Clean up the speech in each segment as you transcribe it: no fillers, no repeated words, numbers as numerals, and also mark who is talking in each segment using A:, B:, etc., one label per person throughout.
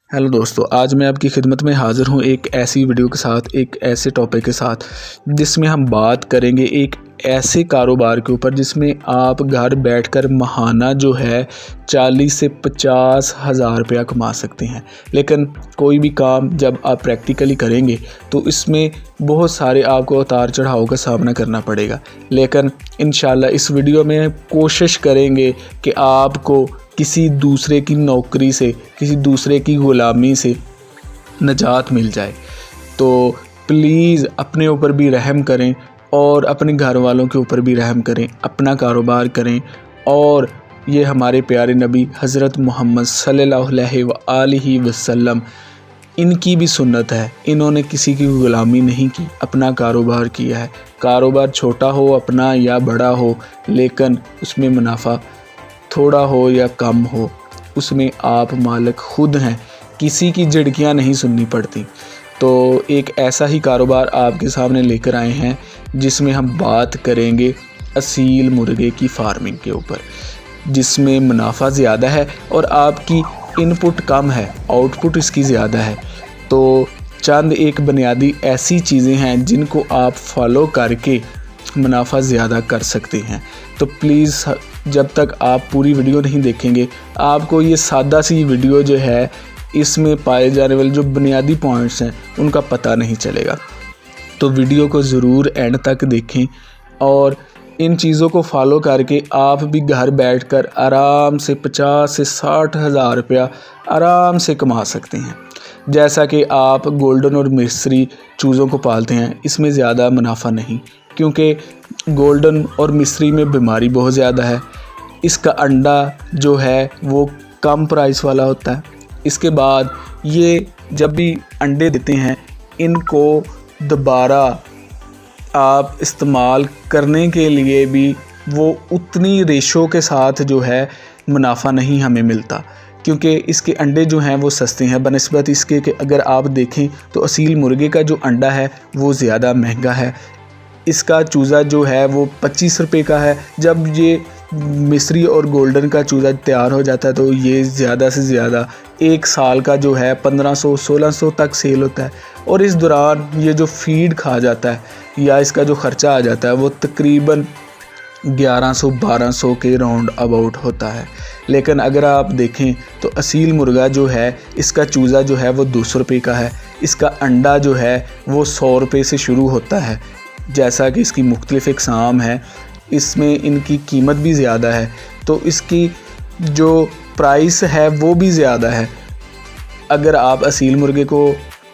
A: Hello दोस्तों, आज मैं आपकी खिदमत में हाज़िर हूँ एक ऐसी वीडियो के साथ, एक ऐसे टॉपिक के साथ जिसमें हम बात करेंगे एक ऐसे कारोबार के ऊपर जिसमें आप घर बैठकर माहाना जो है 40 से 50 हज़ार रुपया कमा सकते हैं। लेकिन कोई भी काम जब आप प्रैक्टिकली करेंगे तो इसमें बहुत सारे आपको उतार चढ़ाव का सामना करना पड़ेगा। लेकिन इंशाल्लाह इस वीडियो में कोशिश करेंगे कि आपको किसी दूसरे की नौकरी से, किसी दूसरे की ग़ुलामी से निजात मिल जाए। तो प्लीज़ अपने ऊपर भी रहम करें और अपने घर वालों के ऊपर भी रहम करें, अपना कारोबार करें। और ये हमारे प्यारे नबी हज़रत मोहम्मद सल्लल्लाहु अलैहि वसल्लम इनकी भी सुन्नत है। इन्होंने किसी की ग़ुलामी नहीं की, अपना कारोबार किया है। कारोबार छोटा हो अपना या बड़ा हो, लेकिन उसमें मुनाफा थोड़ा हो या कम हो, उसमें आप मालिक खुद हैं, किसी की झिड़कियाँ नहीं सुननी पड़ती। तो एक ऐसा ही कारोबार आपके सामने लेकर आए हैं जिसमें हम बात करेंगे असील मुर्गे की फार्मिंग के ऊपर, जिसमें मुनाफा ज़्यादा है और आपकी इनपुट कम है, आउटपुट इसकी ज़्यादा है। तो चंद एक बुनियादी ऐसी चीज़ें हैं जिनको आप फॉलो करके मुनाफा ज़्यादा कर सकते हैं। तो प्लीज़ जब तक आप पूरी वीडियो नहीं देखेंगे, आपको ये सादा सी वीडियो जो है इसमें पाए जाने वाले जो बुनियादी पॉइंट्स हैं उनका पता नहीं चलेगा। तो वीडियो को ज़रूर एंड तक देखें और इन चीज़ों को फॉलो करके आप भी घर बैठकर आराम से 50 से 60 हज़ार रुपया आराम से कमा सकते हैं। जैसा कि आप गोल्डन और मिस्री चूज़ों को पालते हैं, इसमें ज़्यादा मुनाफा नहीं, क्योंकि गोल्डन और मिस्री में बीमारी बहुत ज़्यादा है। इसका अंडा जो है वो कम प्राइस वाला होता है। इसके बाद ये जब भी अंडे देते हैं, इनको दोबारा आप इस्तेमाल करने के लिए भी वो उतनी रेशो के साथ जो है मुनाफा नहीं हमें मिलता, क्योंकि इसके अंडे जो हैं वो सस्ते हैं बनिस्बत इसके कि अगर आप देखें तो असील मुर्गे का जो अंडा है वो ज़्यादा महंगा है। इसका चूज़ा जो है वो 25 रुपये का है। जब ये मिस्री और गोल्डन का चूज़ा तैयार हो जाता है तो ये ज़्यादा से ज़्यादा एक साल का जो है 1500-1600 तक सेल होता है। और इस दौरान ये जो फीड खा जाता है या इसका जो ख़र्चा आ जाता है वो तकरीबन 1100-1200 के राउंड अबाउट होता है। लेकिन अगर आप देखें तो असील मुर्गा जो है, इसका चूज़ा जो है वो 200 रुपये का है। इसका अंडा जो है वो 100 रुपये से शुरू होता है। जैसा कि इसकी मुख्तलिफ़ इक़साम है, इसमें इनकी कीमत भी ज़्यादा है, तो इसकी जो प्राइस है वो भी ज़्यादा है। अगर आप असील मुर्गे को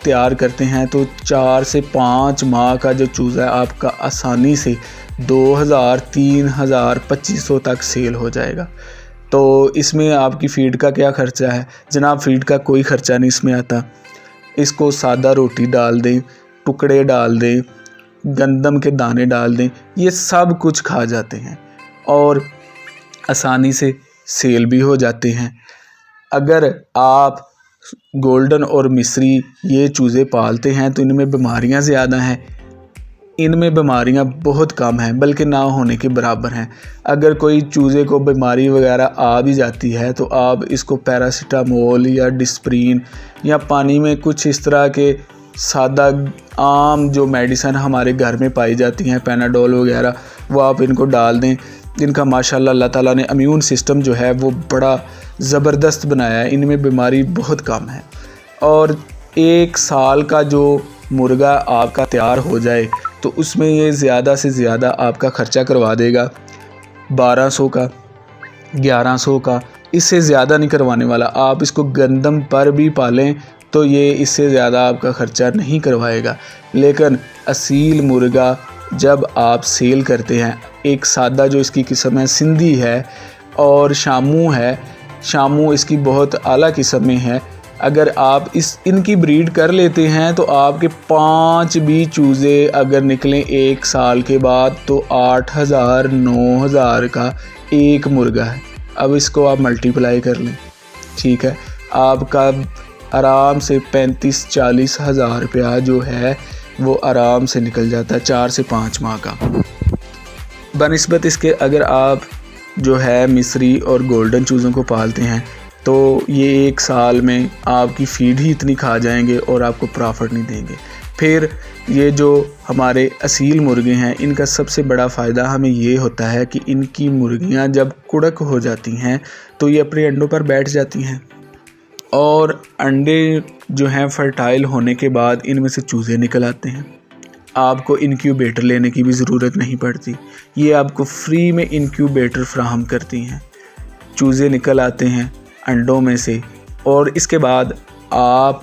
A: तैयार करते हैं तो 4 से 5 माह का जो चूज़ा है आपका आसानी से 2000, 3000, 2500 तक सेल हो जाएगा। तो इसमें आपकी फ़ीड का क्या ख़र्चा है जनाब? फ़ीड का कोई ख़र्चा नहीं इसमें आता। इसको सादा रोटी डाल दें, टुकड़े डाल दें, गंदम के दाने डाल दें, ये सब कुछ खा जाते हैं और आसानी से सेल भी हो जाते हैं। अगर आप गोल्डन और मिस्री ये चूज़े पालते हैं तो इनमें बीमारियां ज़्यादा हैं, इनमें बीमारियां बहुत कम हैं, बल्कि ना होने के बराबर हैं। अगर कोई चूज़े को बीमारी वगैरह आ भी जाती है तो आप इसको पैरासीटामोल या डिस्प्रिन या पानी में कुछ इस तरह के सादा आम जो मेडिसिन हमारे घर में पाई जाती हैं, पैनाडोल वगैरह, वो आप इनको डाल दें। इनका माशाल्लाह अल्लाह ताला ने इम्यून सिस्टम जो है वो बड़ा ज़बरदस्त बनाया है, इनमें बीमारी बहुत कम है। और 1 साल का जो मुर्गा आपका तैयार हो जाए तो उसमें ये ज़्यादा से ज़्यादा आपका ख़र्चा करवा देगा 1200 का, 1100 का, इससे ज़्यादा नहीं करवाने वाला। आप इसको गंदम पर भी पालें तो ये इससे ज़्यादा आपका ख़र्चा नहीं करवाएगा। लेकिन असील मुर्गा जब आप सेल करते हैं, एक सादा जो इसकी किस्म है सिंधी है और शामू है, शामू इसकी बहुत आला किस्म में है। अगर आप इनकी ब्रीड कर लेते हैं तो आपके 5 भी चूज़े अगर निकलें 1 साल के बाद तो 8000, 9000 का एक मुर्गा है। अब इसको आप मल्टीप्लाई कर लें, ठीक है, आपका आराम से 35-40 हज़ार रुपया जो है वो आराम से निकल जाता है 4 से 5 माह का। बनिस्बत इसके अगर आप जो है मिस्री और गोल्डन चूज़ों को पालते हैं تو یہ ایک سال میں آپ کی فیڈ ہی اتنی کھا جائیں گے اور آپ کو پرافٹ نہیں دیں گے۔ پھر یہ جو ہمارے اصیل مرغے ہیں، ان کا سب سے بڑا فائدہ ہمیں یہ ہوتا ہے کہ ان کی مرغیاں جب کڑک ہو جاتی ہیں تو یہ اپنے انڈوں پر بیٹھ جاتی ہیں، اور انڈے جو ہیں فرٹائل ہونے کے بعد ان میں سے چوزے نکل آتے ہیں۔ آپ کو انکیوبیٹر لینے کی بھی ضرورت نہیں پڑتی، یہ آپ کو فری میں انکیوبیٹر فراہم کرتی ہیں۔ چوزے نکل آتے ہیں انڈوں میں سے، اور اس کے بعد آپ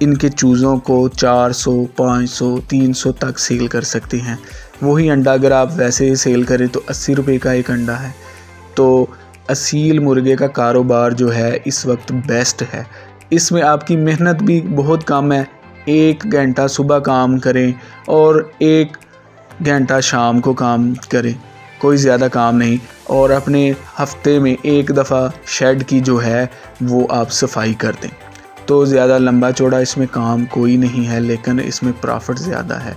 A: ان کے چوزوں کو 400، 500، 300 تک سیل کر سکتے ہیں۔ وہی انڈا اگر آپ ویسے سیل کریں تو 80 روپے کا ایک انڈا ہے۔ تو اصیل مرغے کا کاروبار جو ہے اس وقت بیسٹ ہے۔ اس میں آپ کی محنت بھی بہت کم ہے، 1 گھنٹہ صبح کام کریں اور 1 گھنٹہ شام کو کام کریں، کوئی زیادہ کام نہیں، اور اپنے ہفتے میں 1 دفعہ شیڈ کی جو ہے وہ آپ صفائی کر دیں۔ تو زیادہ لمبا چوڑا اس میں کام کوئی نہیں ہے، لیکن اس میں پرافٹ زیادہ ہے۔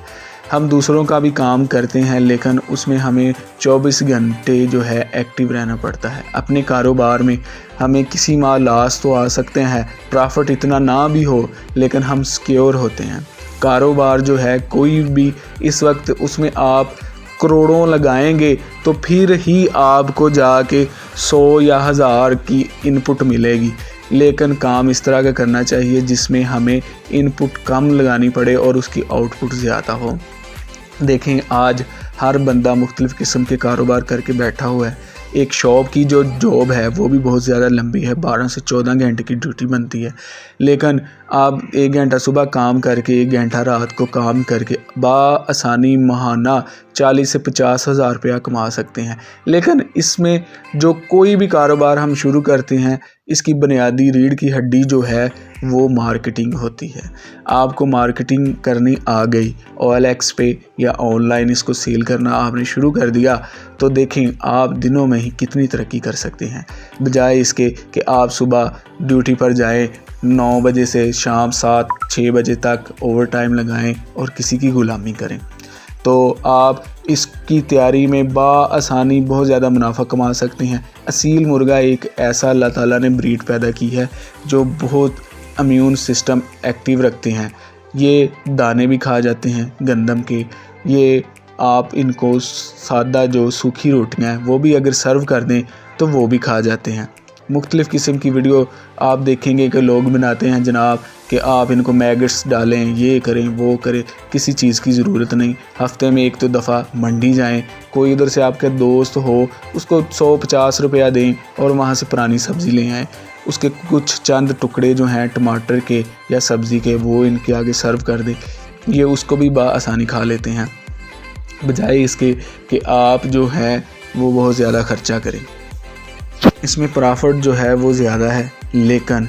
A: ہم دوسروں کا بھی کام کرتے ہیں، لیکن اس میں ہمیں 24 گھنٹے جو ہے ایکٹیو رہنا پڑتا ہے۔ اپنے کاروبار میں ہمیں کسی ماہ لاس تو آ سکتے ہیں، پرافٹ اتنا نہ بھی ہو، لیکن ہم سیکیور ہوتے ہیں۔ کاروبار جو ہے کوئی بھی اس وقت اس میں آپ کروڑوں لگائیں گے تو پھر ہی آپ کو جا کے 100 یا 1000 کی ان پٹ ملے گی، لیکن کام اس طرح کا کرنا چاہیے جس میں ہمیں ان پٹ کم لگانی پڑے اور اس کی آؤٹ پٹ زیادہ ہو۔ دیکھیں آج ہر بندہ مختلف قسم کے کاروبار کر کے بیٹھا ہوا ہے۔ ایک شاپ کی جو جاب ہے وہ بھی بہت زیادہ لمبی ہے، 12 سے 14 گھنٹے کی ڈیوٹی بنتی ہے، لیکن آپ 1 گھنٹہ صبح کام کر کے 1 گھنٹہ رات کو کام کر کے بآسانی ماہانہ 40 سے 50 ہزار روپیہ کما سکتے ہیں۔ لیکن اس میں جو کوئی بھی کاروبار ہم شروع کرتے ہیں، اس کی بنیادی ریڑھ کی ہڈی جو ہے وہ مارکیٹنگ ہوتی ہے۔ آپ کو مارکیٹنگ کرنی آ گئی، OLX پہ یا آن لائن اس کو سیل کرنا آپ نے شروع کر دیا، تو دیکھیں آپ دنوں میں ہی کتنی ترقی کر سکتے ہیں، بجائے اس کے کہ آپ صبح ڈیوٹی پر جائیں 9 بجے سے شام 7-6 بجے تک اوور ٹائم لگائیں اور کسی کی غلامی کریں۔ تو آپ اس کی تیاری میں بآسانی بہت زیادہ منافع کما سکتے ہیں۔ اصیل مرغا ایک ایسا اللہ تعالیٰ نے بریڈ پیدا کی ہے جو بہت امیون سسٹم ایکٹیو رکھتے ہیں۔ یہ دانے بھی کھا جاتے ہیں گندم کے، یہ آپ ان کو سادہ جو سوکھی روٹیاں ہیں وہ بھی اگر سرو کر دیں تو وہ بھی کھا جاتے ہیں۔ مختلف قسم کی ویڈیو آپ دیکھیں گے کہ لوگ بناتے ہیں جناب کہ آپ ان کو میگٹس ڈالیں، یہ کریں وہ کریں، کسی چیز کی ضرورت نہیں۔ ہفتے میں 1 دفعہ منڈی جائیں، کوئی ادھر سے آپ کے دوست ہو اس کو 100-50 روپیہ دیں اور وہاں سے پرانی سبزی لے آئیں، اس کے کچھ چند ٹکڑے جو ہیں ٹماٹر کے یا سبزی کے وہ ان کے آگے سرو کر دیں، یہ اس کو بھی بآسانی کھا لیتے ہیں، بجائے اس کے کہ آپ جو ہے وہ بہت زیادہ خرچہ کریں۔ اس میں پرافٹ جو ہے وہ زیادہ ہے، لیکن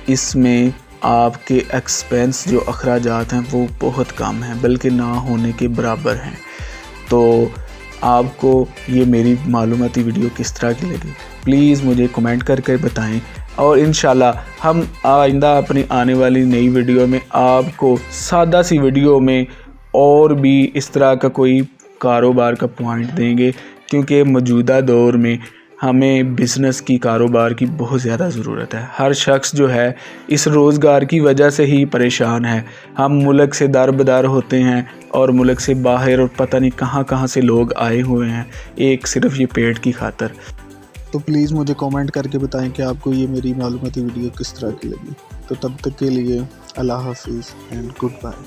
A: اس میں آپ کے ایکسپینس جو اخراجات ہیں وہ بہت کم ہیں، بلکہ نہ ہونے کے برابر ہیں۔ تو آپ کو یہ میری معلوماتی ویڈیو کس طرح کی لگی پلیز مجھے کمنٹ کر کے بتائیں، اور انشاءاللہ ہم آئندہ اپنی آنے والی نئی ویڈیو میں آپ کو سادہ سی ویڈیو میں اور بھی اس طرح کا کوئی کاروبار کا پوائنٹ دیں گے، کیونکہ موجودہ دور میں ہمیں بزنس کی کاروبار کی بہت زیادہ ضرورت ہے۔ ہر شخص جو ہے اس روزگار کی وجہ سے ہی پریشان ہے۔ ہم ملک سے در بدر ہوتے ہیں اور ملک سے باہر اور پتہ نہیں کہاں کہاں سے لوگ آئے ہوئے ہیں، ایک صرف یہ پیٹ کی خاطر۔
B: تو پلیز مجھے کامنٹ کر کے بتائیں کہ آپ کو یہ میری معلوماتی ویڈیو کس طرح کی لگی۔ تو تب تک کے لیے اللہ حافظ اینڈ گڈ بائے۔